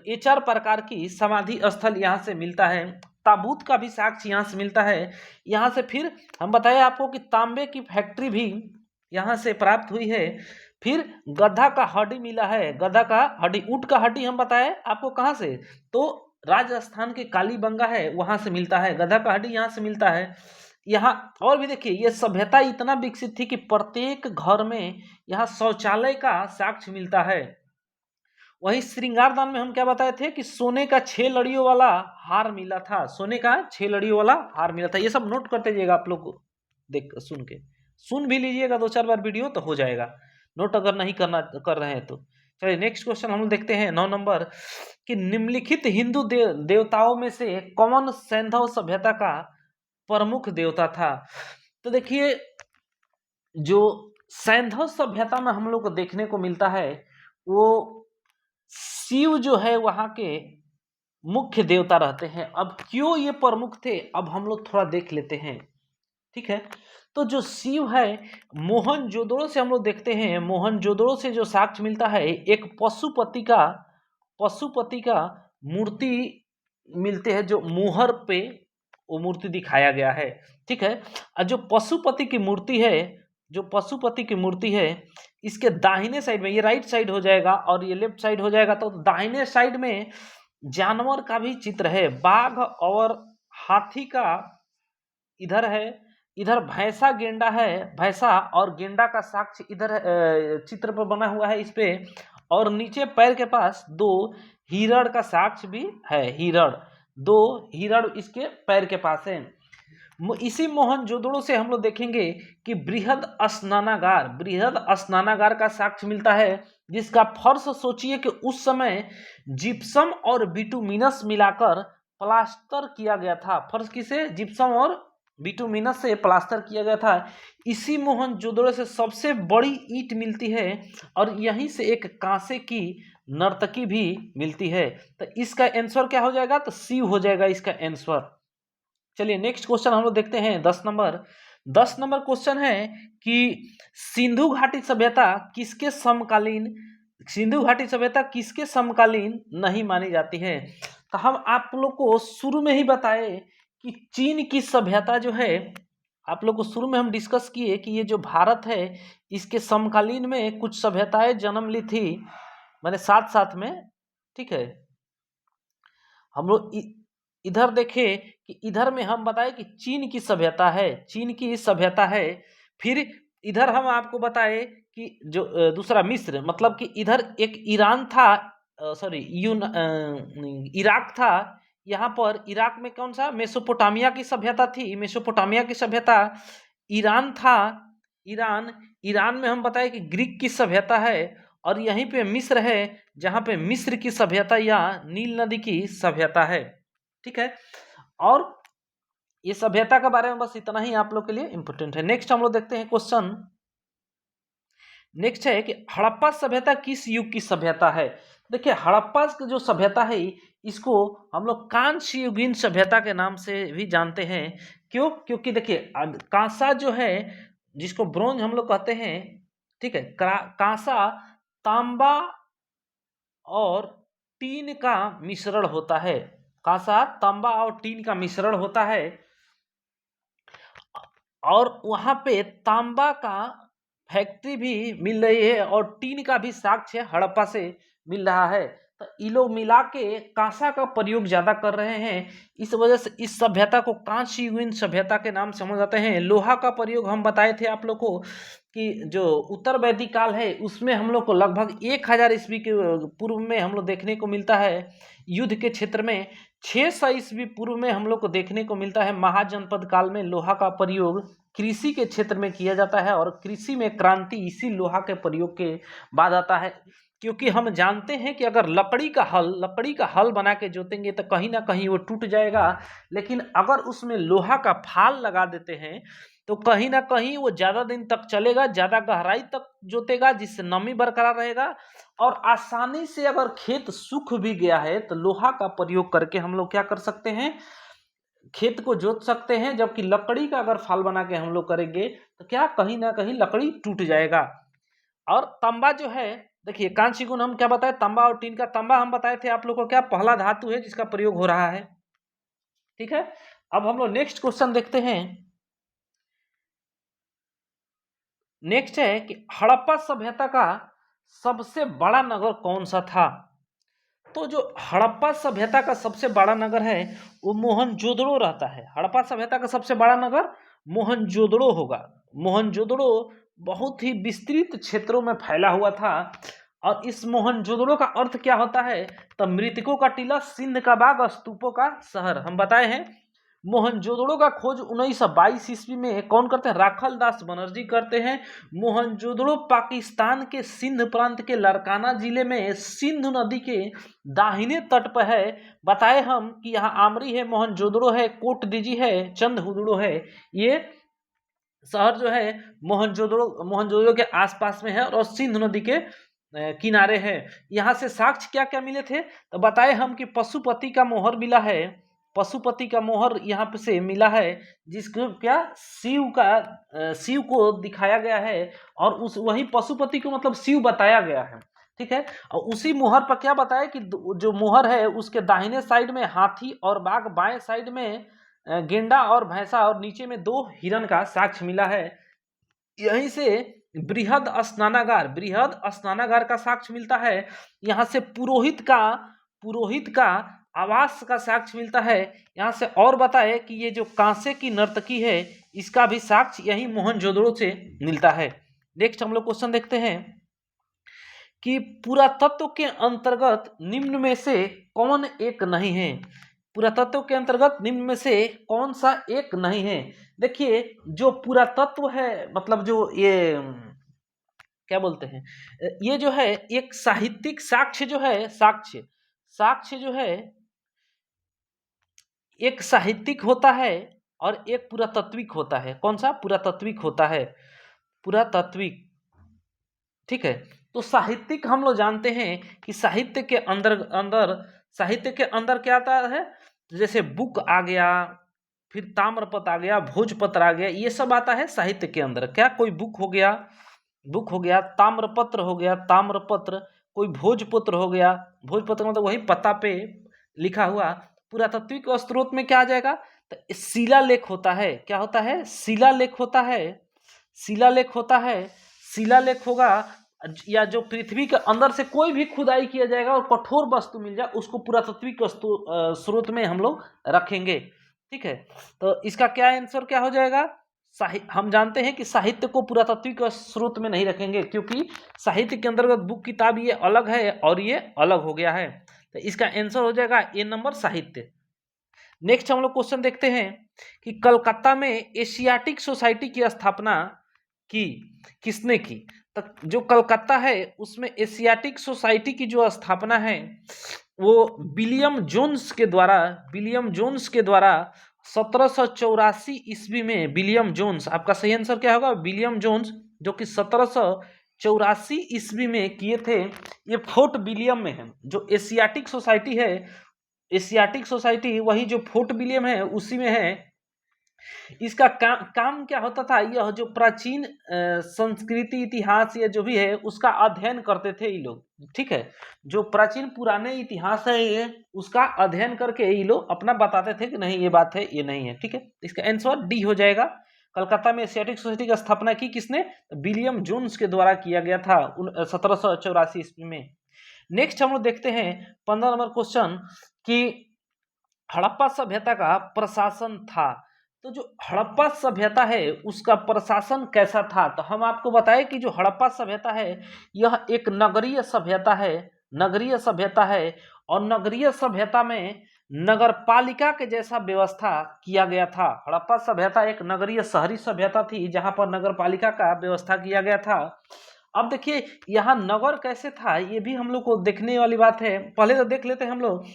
HR प्रकार की समाधि स्थल यहाँ से मिलता है। ताबूत का भी साक्ष्य यहाँ से मिलता है। यहाँ से फिर हम बताए आपको कि तांबे की फैक्ट्री भी यहाँ से प्राप्त हुई है। फिर गधा का हड्डी मिला है, गधा का हड्डी, ऊंट का हड्डी हम बताए आपको कहाँ से, तो राजस्थान के कालीबंगा है वहां से मिलता है, गधा का हड्डी यहाँ से मिलता है। यहाँ और भी देखिए ये सभ्यता इतना विकसित थी कि प्रत्येक घर में यहाँ शौचालय का साक्ष्य मिलता है। वही श्रृंगारदान में हम क्या बताए थे कि सोने का 6 लड़ियों वाला हार मिला था, सोने का 6 लड़ियों वाला हार मिला था। ये सब नोट करते जाइएगा आप लोग, देख सुन भी लीजिएगा 2-4 बार वीडियो तो हो जाएगा, नोट अगर नहीं कर रहे हैं तो। चलिए नेक्स्ट क्वेश्चन हम देखते हैं 9 नंबर कि निम्नलिखित हिंदू देवताओं में से कौन सैंधव सभ्यता का प्रमुख देवता था। तो देखिए जो सैंधव सभ्यता में हम लोग को देखने को मिलता है वो शिव जो है वहां के मुख्य देवता रहते हैं। अब क्यों ये प्रमुख थे, अब हम लोग थोड़ा देख लेते हैं। ठीक है, तो जो शिव है मोहनजोदड़ो से हम लोग देखते हैं, मोहनजोदड़ो से जो साक्ष्य मिलता है एक पशुपति का मूर्ति मिलते हैं, जो मुहर पे वो मूर्ति दिखाया गया है। ठीक है, और जो पशुपति की मूर्ति है इसके दाहिने साइड में, ये राइट साइड हो जाएगा और ये लेफ्ट साइड हो जाएगा, तो दाहिने साइड में जानवर का भी चित्र है, बाघ और हाथी का इधर है, इधर भैंसा गेंडा है, भैंसा और गेंडा का साक्ष्य इधर चित्र पर बना हुआ है इस पे, और नीचे पैर के पास 2 हिरण का साक्ष्य भी है, दो हिरण इसके पैर के पास है। इसी मोहनजोदड़ो से हम लोग देखेंगे कि बृहद स्नानागार का साक्ष्य मिलता है, जिसका फर्श सोचिए कि उस समय जिप्सम और बिटुमिनस मिलाकर प्लास्टर किया गया था। फर्श किसे, जिप्सम और बिटुमिनस से प्लास्टर किया गया था। इसी मोहनजोदड़ो से सबसे बड़ी ईंट मिलती है और यहीं से एक कांसे की नर्तकी भी मिलती है। तो इसका आंसर क्या हो जाएगा, तो शिव हो जाएगा इसका आंसर। चलिए नेक्स्ट क्वेश्चन हम लोग देखते हैं 10 नंबर क्वेश्चन है कि सिंधु घाटी सभ्यता किसके समकालीन नहीं मानी जाती है। तो हम आप लोग को शुरू में ही बताए कि चीन की सभ्यता जो है, आप लोग को शुरू में हम डिस्कस किए कि ये जो भारत है इसके समकालीन में कुछ सभ्यताएं जन्म ली थी। मैंने साथ साथ में, ठीक है। हम लोग इधर देखें कि इधर में हम बताए कि चीन की सभ्यता है, चीन की सभ्यता है। फिर इधर हम आपको बताए कि जो दूसरा मिस्र, मतलब कि इधर एक ईरान था, सॉरी इराक था। यहाँ पर इराक में कौन सा, मेसोपोटामिया की सभ्यता थी, मेसोपोटामिया की सभ्यता। ईरान था, ईरान, ईरान में हम बताए कि ग्रीक की सभ्यता है। और यहीं पे मिस्र है, जहाँ पे मिस्र की सभ्यता या नील नदी की सभ्यता है, ठीक है। और ये सभ्यता के बारे में बस इतना ही आप लोग के लिए इंपॉर्टेंट है। नेक्स्ट हम लोग देखते हैं क्वेश्चन। नेक्स्ट है कि हड़प्पा सभ्यता किस युग की सभ्यता है। देखिए हड़प्पा की जो सभ्यता है इसको हम लोग कांस्य युगीन सभ्यता के नाम से भी जानते हैं। क्यों? क्योंकि देखिए कांसा जो है, जिसको ब्रोंज हम लोग कहते हैं, ठीक है। कांसा तांबा और टीन का मिश्रण होता है। कांसा तांबा और टीन का मिश्रण होता है। और वहां पे तांबा का फैक्ट्री भी मिल रही है और टीन का भी साक्ष्य हड़प्पा से मिल रहा है। तो ये लोग मिला के कांसा का प्रयोग ज्यादा कर रहे हैं। इस वजह से इस सभ्यता को कांस्य युगीन सभ्यता के नाम से समझ जाते हैं। लोहा का प्रयोग हम बताए थे आप लोग को कि जो उत्तर वैदिक काल है उसमें हम लोग को लगभग 1000 ईस्वी के पूर्व में हम लोग देखने को मिलता है। युद्ध के क्षेत्र में 600 ईस्वी पूर्व में हम लोग को देखने को मिलता है। महाजनपद काल में लोहा का प्रयोग कृषि के क्षेत्र में किया जाता है और कृषि में क्रांति इसी लोहा के प्रयोग के बाद आता है। क्योंकि हम जानते हैं कि अगर लकड़ी का हल बना के जोतेंगे तो कहीं ना कहीं वो टूट जाएगा, लेकिन अगर उसमें लोहा का फाल लगा देते हैं तो कहीं ना कहीं वो ज्यादा दिन तक चलेगा, ज्यादा गहराई तक जोतेगा, जिससे नमी बरकरार रहेगा। और आसानी से अगर खेत सूख भी गया है तो लोहा का प्रयोग करके हम लोग क्या कर सकते हैं, खेत को जोत सकते हैं। जबकि लकड़ी का अगर फाल बना के हम लोग करेंगे तो क्या कहीं ना कहीं लकड़ी टूट जाएगा। और तांबा जो है, देखिए कांस्य गुण हम क्या बताए, तांबा और टीन का। तांबा हम बताए थे आप लोग को क्या पहला धातु है जिसका प्रयोग हो रहा है, ठीक है। अब हम लोग नेक्स्ट क्वेश्चन देखते हैं। नेक्स्ट है कि हड़प्पा सभ्यता का सबसे बड़ा नगर कौन सा था। तो जो हड़प्पा सभ्यता का सबसे बड़ा नगर है वो मोहनजोदड़ो रहता है। हड़प्पा सभ्यता का सबसे बड़ा नगर मोहनजोदड़ो होगा। मोहनजोदड़ो बहुत ही विस्तृत क्षेत्रों में फैला हुआ था। और इस मोहनजोदड़ो का अर्थ क्या होता है, तो मृतकों का टीला, सिंध का बाग, स्तूपों का शहर। हम बताए हैं मोहनजोदड़ो का खोज 1922 ईस्वी में कौन करते हैं, राखल दास बनर्जी करते हैं। मोहनजोदड़ो पाकिस्तान के सिंध प्रांत के लरकाना जिले में सिंधु नदी के दाहिने तट पर है। बताए हम कि यहाँ आमरी है, मोहनजोदड़ो है, कोट दीजी है, चंदहुदड़ो है। ये शहर जो है मोहनजोदड़ो के आसपास में है और सिंधु नदी के किनारे है। यहाँ से साक्ष्य क्या क्या मिले थे, तो बताए हम कि पशुपति का मोहर मिला है। पशुपति का मोहर यहाँ पे से मिला है, जिसको क्या शिव को दिखाया गया है और उस वही पशुपति को मतलब शिव बताया गया है, ठीक है। और उसी मोहर पर क्या बताया कि जो मोहर है उसके दाहिने साइड में हाथी और बाघ, बाएं साइड में गेंडा और भैंसा और नीचे में 2 हिरण का साक्ष्य मिला है। यहीं से बृहद स्नानागार का साक्ष्य मिलता है। यहाँ से पुरोहित का आवास का साक्ष्य मिलता है। यहाँ से और बताए कि ये जो कांसे की नर्तकी है इसका भी साक्ष्य यही मोहनजोदड़ो से मिलता है। नेक्स्ट हम लोग क्वेश्चन देखते हैं कि पुरातत्व के अंतर्गत निम्न में से कौन एक नहीं है। पुरातत्व के अंतर्गत निम्न में से कौन सा एक नहीं है। देखिए जो पुरातत्व है, मतलब जो ये क्या बोलते हैं, ये जो है एक साहित्यिक साक्ष्य जो है, साक्ष्य जो है एक साहित्यिक होता है और एक पुरातात्विक होता है। कौन सा? पुरातात्विक होता है, पुरातात्विक, ठीक है। तो साहित्यिक हम लोग जानते हैं कि साहित्य के अंदर क्या आता है, जैसे बुक आ गया, फिर ताम्रपत्र आ गया, भोजपत्र आ गया, ये सब आता है साहित्य के अंदर। क्या कोई बुक हो गया, ताम्रपत्र हो गया, ताम्रपत्र, कोई भोजपत्र हो गया, भोजपत्र मतलब वही पत्ता पे लिखा हुआ। पुरातात्विक स्रोत में क्या आ जाएगा, तो शिलालेख होता है। क्या होता है? शिलालेख होता है। शिलालेख होगा या जो पृथ्वी के अंदर से कोई भी खुदाई किया जाएगा और कठोर वस्तु मिल जाए उसको पुरातात्विक वस्तु स्रोत में हम लोग रखेंगे। ठीक है, तो इसका क्या आंसर क्या हो जाएगा? हम जानते हैं कि साहित्य को पुरातात्विक स्रोत में नहीं रखेंगे, क्योंकि साहित्य के अंतर्गत बुक किताब ये अलग है और ये अलग हो गया है। तो इसका आंसर हो जाएगा ए नंबर, साहित्य। नेक्स्ट हम लोग क्वेश्चन देखते हैं कि कलकत्ता में एशियाटिक सोसाइटी की स्थापना की किसने की? तो जो कलकत्ता है उसमें एशियाटिक सोसाइटी की जो स्थापना है वो विलियम जोन्स के द्वारा 1784 ईस्वी में विलियम जोन्स, आपका सही आंसर क्या होगा? विलियम जोन्स, जो कि 1784 ईस्वी में किए थे। ये फोर्ट विलियम में है। जो एशियाटिक सोसाइटी है, एशियाटिक सोसाइटी वही जो फोर्ट विलियम है उसी में है। इसका काम क्या होता था? यह जो प्राचीन संस्कृति, इतिहास या जो भी है उसका अध्ययन करते थे ये लोग। ठीक है, जो प्राचीन पुराने इतिहास है ये उसका अध्ययन करके ये लोग अपना बताते थे कि नहीं ये बात है, ये नहीं है। ठीक है, इसका आंसर डी हो जाएगा। कलकत्ता में एशियाटिक सोसाइटी की स्थापना की किसने? विलियम जोन्स के द्वारा किया गया था 1784 ईस्वी में। नेक्स्ट हम लोग देखते हैं 15 नंबर क्वेश्चन कि हड़प्पा सभ्यता का प्रशासन था। तो जो हड़प्पा सभ्यता है उसका प्रशासन कैसा था? तो हम आपको बताएं कि जो हड़प्पा सभ्यता है यह एक नगरीय सभ्यता है, नगरीय सभ्यता है। और नगरीय सभ्यता में नगरपालिका के जैसा व्यवस्था किया गया था। हड़प्पा सभ्यता एक नगरीय शहरी सभ्यता थी जहां पर नगरपालिका का व्यवस्था किया गया था। अब देखिए यहाँ नगर कैसे था ये भी हम लोग को देखने वाली बात है। पहले तो देख लेते हैं हम लोग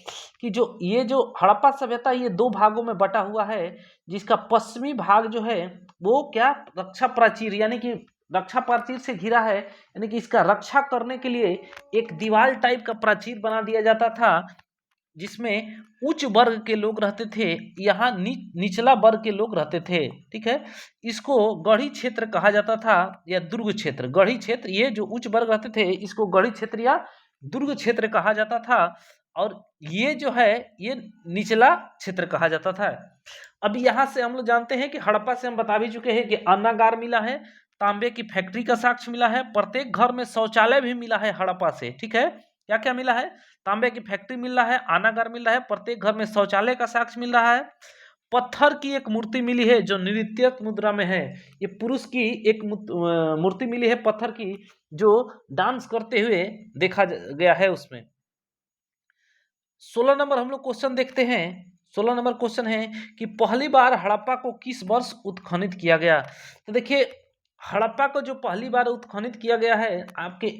कि जो ये जो हड़प्पा सभ्यता ये दो भागों में बटा हुआ है, जिसका पश्चिमी भाग जो है वो क्या रक्षा प्राचीर यानी कि रक्षा प्राचीर से घिरा है, यानी कि इसका रक्षा करने के लिए एक दीवार टाइप का प्राचीर बना दिया जाता था जिसमें उच्च वर्ग के लोग रहते थे, यहाँ निचला वर्ग के लोग रहते थे। ठीक है, इसको गढ़ी क्षेत्र कहा जाता था या दुर्ग क्षेत्र। गढ़ी क्षेत्र, ये जो उच्च वर्ग रहते थे इसको गढ़ी क्षेत्र या दुर्ग क्षेत्र कहा जाता था, और ये जो है ये निचला क्षेत्र कहा जाता था। अब यहाँ से हम लोग जानते हैं कि हड़प्पा से हम बता भी चुके हैं कि अन्नागार मिला है, तांबे की फैक्ट्री का साक्ष्य मिला है, प्रत्येक घर में शौचालय भी मिला है हड़प्पा से। ठीक है, क्या क्या मिला है? तांबे की फैक्ट्री मिल रहा है, अन्नागार मिल रहा है, प्रत्येक घर में शौचालय का साक्ष्य मिल रहा है, पत्थर की एक मूर्ति मिली है जो नृत्य मुद्रा में है। ये पुरुष की एक मूर्ति मिली है पत्थर की जो डांस करते हुए देखा गया है उसमें। 16 नंबर हम लोग क्वेश्चन देखते हैं। 16 नंबर क्वेश्चन है कि पहली बार हड़प्पा को किस वर्ष उत्खनन किया गया? तो देखिए हड़प्पा को जो पहली बार उत्खनन किया गया है आपके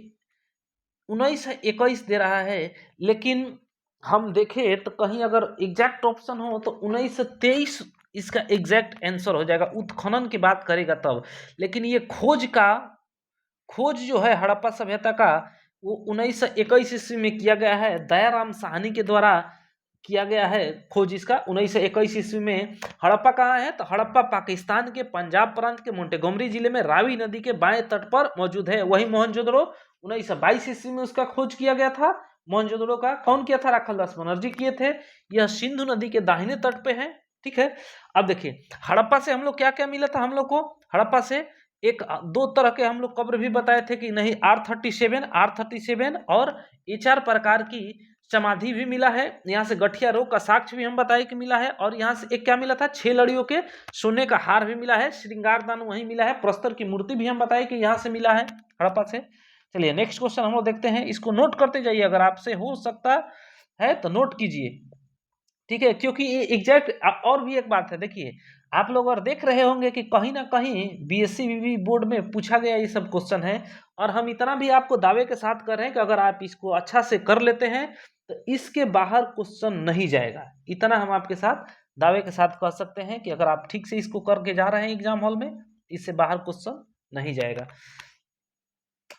1921 दे रहा है, लेकिन हम देखें तो कहीं अगर एग्जैक्ट ऑप्शन हो तो 1923 इसका एग्जैक्ट आंसर हो जाएगा। उत्खनन की बात करेगा तब, लेकिन ये खोज जो है हड़प्पा सभ्यता का वो 1921 ईस्वी में किया गया है। दयाराम साहनी के द्वारा किया गया है खोज इसका 1921 ईस्वी में। हड़प्पा कहाँ है? तो हड़प्पा पाकिस्तान के पंजाब प्रांत के मोंटेगोमरी जिले में रावी नदी के बाएं तट पर मौजूद है। वही मोहनजोदड़ो 1922 ईस्वी में उसका खोज किया गया था। मोहनजोदड़ो का कौन किया था? राखालदास बनर्जी किए थे। यह सिंधु नदी के दाहिने तट पे है। ठीक है, अब देखिए हड़प्पा से हम लोग क्या क्या मिला था? हम लोग को हड़प्पा से एक दो तरह के हम लोग कब्र भी बताए थे कि नहीं, R37 और HR प्रकार की समाधि भी मिला है। यहाँ से गठिया रोग का साक्ष्य भी हम बताए कि मिला है। और यहाँ से एक क्या मिला था? 6 लड़ियों के सोने का हार भी मिला है। श्रृंगारदान वहीं मिला है। प्रस्तर की मूर्ति भी हम बताए कि यहाँ से मिला है हड़प्पा से। चलिए नेक्स्ट क्वेश्चन हम लोग देखते हैं। इसको नोट करते जाइए, अगर आपसे हो सकता है तो नोट कीजिए। ठीक है, क्योंकि ये एग्जैक्ट। और भी एक बात है, देखिए आप लोग अगर देख रहे होंगे कि कहीं ना कहीं BSc BB बोर्ड में पूछा गया ये सब क्वेश्चन है, और हम इतना भी आपको दावे के साथ कर रहे हैं कि अगर आप इसको अच्छा से कर लेते हैं तो इसके बाहर क्वेश्चन नहीं जाएगा। इतना हम आपके साथ दावे के साथ कह सकते हैं कि अगर आप ठीक से इसको करके जा रहे हैं एग्जाम हॉल में, इससे बाहर क्वेश्चन नहीं जाएगा।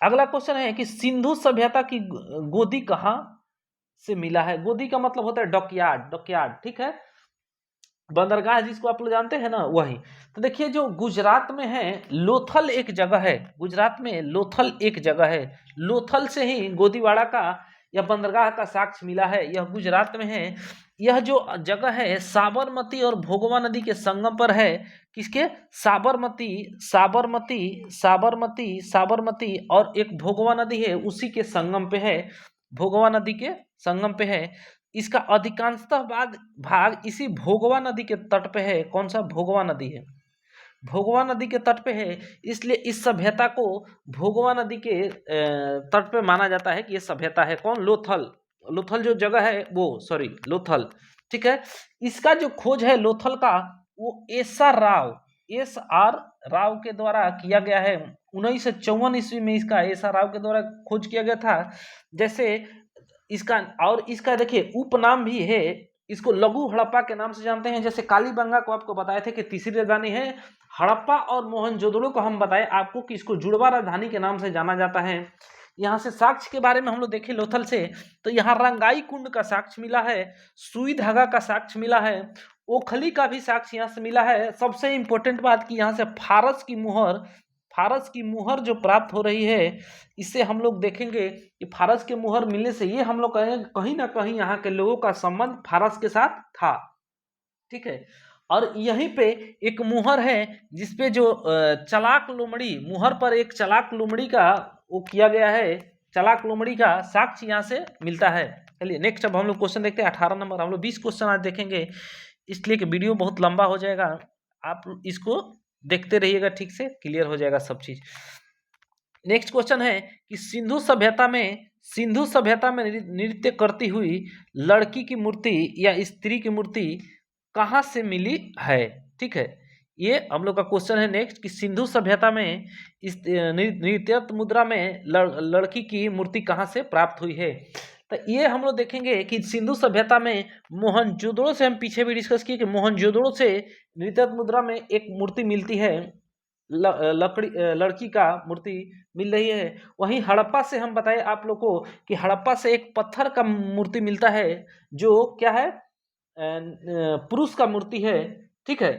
अगला क्वेश्चन है कि सिंधु सभ्यता की गोदी कहाँ से मिला है? गोदी का मतलब होता है डॉकयार्ड। ठीक है, बंदरगाह जिसको आप लोग जानते हैं ना, वही। तो देखिए जो गुजरात में है लोथल एक जगह है, गुजरात में लोथल एक जगह है। लोथल से ही गोदीवाड़ा का या बंदरगाह का साक्ष्य मिला है। यह गुजरात में है। यह जो जगह है साबरमती और भोगवा नदी के संगम पर है। किसके? साबरमती, साबरमती, साबरमती, साबरमती और एक भोगवा नदी है उसी के संगम पे है, भोगवा नदी के संगम पे है। इसका अधिकांशतः भाग इसी भोगवा नदी के तट पे है। कौन सा? भोगवा नदी है, भोगवा नदी के तट पे है, इसलिए इस सभ्यता को भोगवा नदी के तट पे माना जाता है कि ये सभ्यता है। कौन? लोथल। लोथल जो जगह है वो, सॉरी, लोथल, ठीक है। इसका जो खोज है लोथल का, वो एस आर राव के द्वारा किया गया है। 1954 ईस्वी में इसका एस आर राव के द्वारा खोज किया गया था। जैसे इसका, और इसका देखिए उपनाम भी है, इसको लघु हड़प्पा के नाम से जानते हैं। जैसे कालीबंगा को आपको बताए थे कि तीसरी राजधानी है, हड़प्पा और मोहनजोदड़ो को हम बताए आपको कि इसको जुड़वा राजधानी के नाम से जाना जाता है। यहाँ से साक्ष्य के बारे में हम लोग देखें लोथल से, तो यहाँ रंगाई कुंड का साक्ष्य मिला है, सुई धागा का साक्ष्य मिला है, ओखली का भी साक्ष्य यहाँ से मिला है। सबसे इंपॉर्टेंट बात कि यहाँ से फारस की मुहर जो प्राप्त हो रही है, इससे हम लोग देखेंगे कि फारस के मुहर मिलने से ये हम लोग कहेंगे कहीं ना कहीं यहाँ के लोगों का संबंध फारस के साथ था, ठीक है। और यहीं पे एक मुहर है जिसपे जो चलाक लोमड़ी, मुहर पर एक चलाक लोमड़ी का वो किया गया है, चलाक लोमड़ी का साक्ष्य यहाँ से मिलता है। चलिए नेक्स्ट अब हम लोग क्वेश्चन देखते हैं 18 नंबर। हम लोग 20 क्वेश्चन आज देखेंगे, इसलिए कि वीडियो बहुत लंबा हो जाएगा, आप इसको देखते रहिएगा, ठीक से क्लियर हो जाएगा सब चीज। नेक्स्ट क्वेश्चन है कि सिंधु सभ्यता में नृत्य करती हुई लड़की की मूर्ति या स्त्री की मूर्ति कहाँ से मिली है, ठीक है। ये हम लोग का क्वेश्चन है नेक्स्ट कि सिंधु सभ्यता में इस नृत्य मुद्रा में लड़की की मूर्ति कहाँ से प्राप्त हुई है। तो ये हम लोग देखेंगे कि सिंधु सभ्यता में मोहनजोदड़ो से, हम पीछे भी डिस्कस किए कि मोहनजोदड़ो से नृत्य मुद्रा में एक मूर्ति मिलती है, लड़की का मूर्ति मिल रही है। वहीं हड़प्पा से हम बताए आप लोग को कि हड़प्पा से एक पत्थर का मूर्ति मिलता है जो क्या है, पुरुष का मूर्ति है, ठीक है।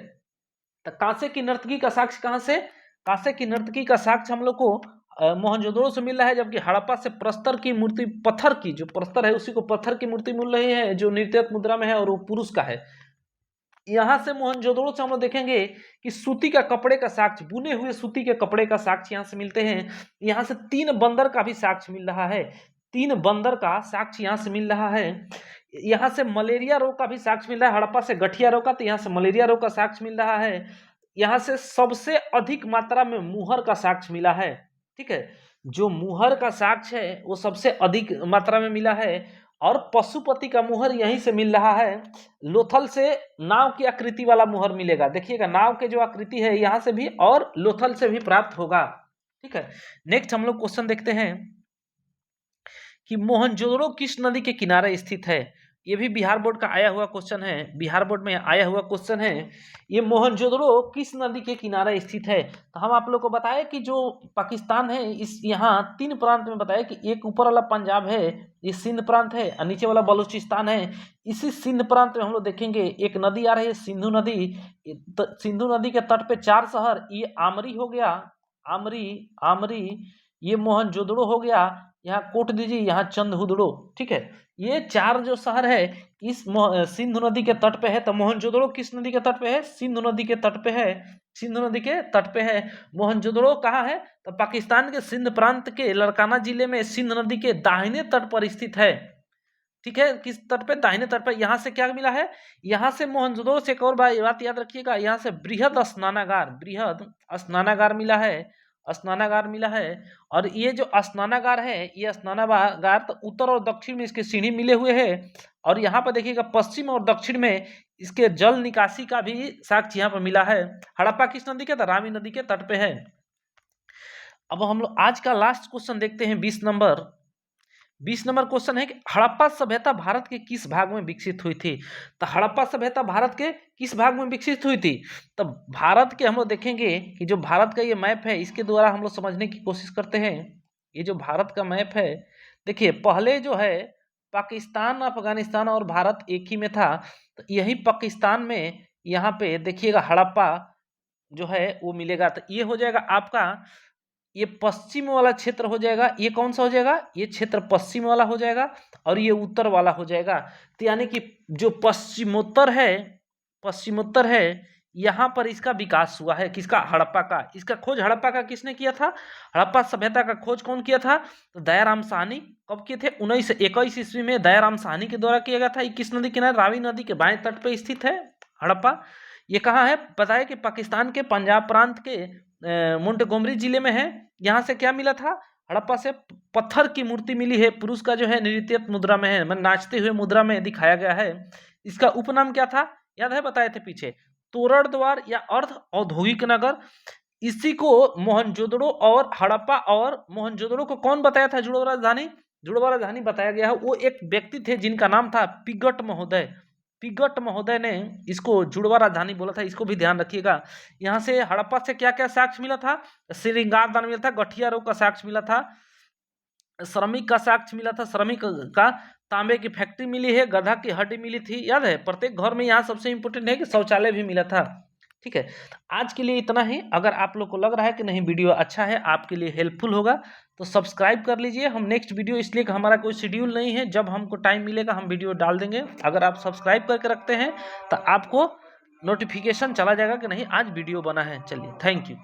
तो कांसे की नर्तकी का साक्ष्य कहाँ से? कांसे की नर्तकी का साक्ष्य हम लोग को मोहनजोदड़ो से मिल रहा है, जबकि हड़प्पा से प्रस्तर की मूर्ति, पत्थर की जो प्रस्तर है उसी को पत्थर की मूर्ति मिल रही है जो नृत्य मुद्रा में है और वो पुरुष का है। यहाँ से मोहनजोदड़ो से हम लोग देखेंगे कि सूती का कपड़े का साक्ष्य, बुने हुए सूती के कपड़े का साक्ष्य यहाँ से मिलते हैं। यहाँ से 3 बंदर का भी साक्ष्य मिल रहा है, 3 बंदर का साक्ष्य यहाँ से मिल रहा है। यहाँ से मलेरिया रोग का भी साक्ष्य मिल रहा है, हड़प्पा से गठिया रोग का, तो यहाँ से मलेरिया रोग का साक्ष्य मिल रहा है। यहाँ से सबसे अधिक मात्रा में मुहर का साक्ष्य मिला है, ठीक है। जो मुहर का साक्ष्य है वो सबसे अधिक मात्रा में मिला है, और पशुपति का मुहर यहीं से मिल रहा है। लोथल से नाव की आकृति वाला मुहर मिलेगा, देखिएगा नाव के जो आकृति है यहाँ से भी और लोथल से भी प्राप्त होगा, ठीक है। नेक्स्ट हम लोग क्वेश्चन देखते हैं कि मोहनजोदड़ो किस नदी के किनारे स्थित है। ये भी बिहार बोर्ड का आया हुआ क्वेश्चन है, बिहार बोर्ड में आया हुआ क्वेश्चन है। ये मोहनजोदड़ो किस नदी के किनारे स्थित है। तो हम आप लोग को बताया कि जो पाकिस्तान है, इस यहाँ 3 प्रांत में बताया कि एक ऊपर वाला पंजाब है, ये सिंध प्रांत है, और नीचे वाला बलूचिस्तान है। इसी सिंध प्रांत में हम लोग देखेंगे एक नदी आ रही है, सिंधु नदी। सिंधु नदी के तट पे 4 शहर, ये आमरी हो गया, आमरी, ये मोहनजोदड़ो हो गया, यहाँ कोट दीजिए, यहाँ चंदहुदड़ो, ठीक है। ये 4 जो शहर है इस सिंधु नदी के तट पे है। तो मोहनजोदड़ो किस नदी के तट पे है? सिंधु नदी के तट पे है, सिंधु नदी के तट पे है। मोहनजोदड़ो कहाँ है? तो पाकिस्तान के सिंध प्रांत के लड़काना जिले में सिंध नदी के दाहिने तट पर स्थित है, ठीक है। किस तट पे? दाहिने तट पे। यहाँ से क्या मिला है? यहाँ से मोहनजोदड़ो से एक और बात याद रखिएगा, यहाँ से बृहद स्नानागार मिला है, स्नानागार मिला है। और ये जो स्नानागार है, ये स्नानागार तो उत्तर और दक्षिण में इसके सीढ़ी मिले हुए हैं, और यहाँ पर देखिएगा पश्चिम और दक्षिण में इसके जल निकासी का भी साक्ष्य यहाँ पर मिला है। हड़प्पा किस नदी के? तो रावी नदी के तट पे है। अब हम लोग आज का लास्ट क्वेश्चन देखते हैं 20 नंबर। 20 नंबर क्वेश्चन है कि हड़प्पा सभ्यता भारत के किस भाग में विकसित हुई थी। तो हड़प्पा सभ्यता भारत के किस भाग में विकसित हुई थी? तो भारत के हम लोग देखेंगे कि जो भारत का ये मैप है, इसके द्वारा हम लोग समझने की कोशिश करते हैं। ये जो भारत का मैप है, देखिए पहले जो है पाकिस्तान, अफगानिस्तान और भारत एक ही में था। तो यही पाकिस्तान में यहाँ पे देखिएगा हड़प्पा जो है वो मिलेगा। तो ये हो जाएगा आपका ये पश्चिम वाला क्षेत्र हो जाएगा, ये कौन सा हो जाएगा, ये क्षेत्र पश्चिम वाला हो जाएगा और ये उत्तर वाला हो जाएगा। तो यानी कि जो पश्चिमोत्तर है यहाँ पर इसका विकास हुआ है, किसका, हड़प्पा का। इसका खोज हड़प्पा का किसने किया था, हड़प्पा सभ्यता का खोज कौन किया था, तो दयाराम साहनी। कब किए थे, 1921 ईस्वी में दयाराम साहनी के द्वारा किया गया था। ये किस नदी किनारे, रावी नदी के बाएं तट पे स्थित है हड़प्पा। ये कहाँ है, बताया कि पाकिस्तान के पंजाब प्रांत के मोंटगोमरी जिले में है। यहाँ से क्या मिला था, हड़प्पा से पत्थर की मूर्ति मिली है, पुरुष का जो है नृत्य मुद्रा में है, मतलब नाचते हुए मुद्रा में दिखाया गया है। इसका उपनाम क्या था, याद है, बताए थे पीछे, तोरण द्वार या अर्ध औद्योगिक नगर। इसी को मोहनजोदड़ो और हड़प्पा और मोहनजोदड़ो को कौन बताया था जुड़वा राजधानी, जुड़वा राजधानी बताया गया है। वो एक व्यक्ति थे जिनका नाम था पिगट महोदय। पिगट महोदय ने इसको जुड़वा राजधानी बोला था, इसको भी ध्यान रखिएगा। यहाँ से हड़प्पा से क्या क्या साक्ष्य मिला था, श्रृंगार दान मिला था, गठिया रोग का साक्ष्य मिला था, श्रमिक का साक्ष्य मिला था, श्रमिक का, तांबे की फैक्ट्री मिली है, गधा की हड्डी मिली थी, याद है। प्रत्येक घर में यहाँ सबसे इंपॉर्टेंट है कि शौचालय भी मिला था। ठीक है, आज के लिए इतना ही। अगर आप लोग को लग रहा है कि नहीं वीडियो अच्छा है, आपके लिए हेल्पफुल होगा, तो सब्सक्राइब कर लीजिए। हम नेक्स्ट वीडियो, इसलिए कि हमारा कोई शेड्यूल नहीं है, जब हमको टाइम मिलेगा हम वीडियो डाल देंगे। अगर आप सब्सक्राइब करके रखते हैं तो आपको नोटिफिकेशन चला जाएगा कि नहीं आज वीडियो बना है। चलिए, थैंक यू।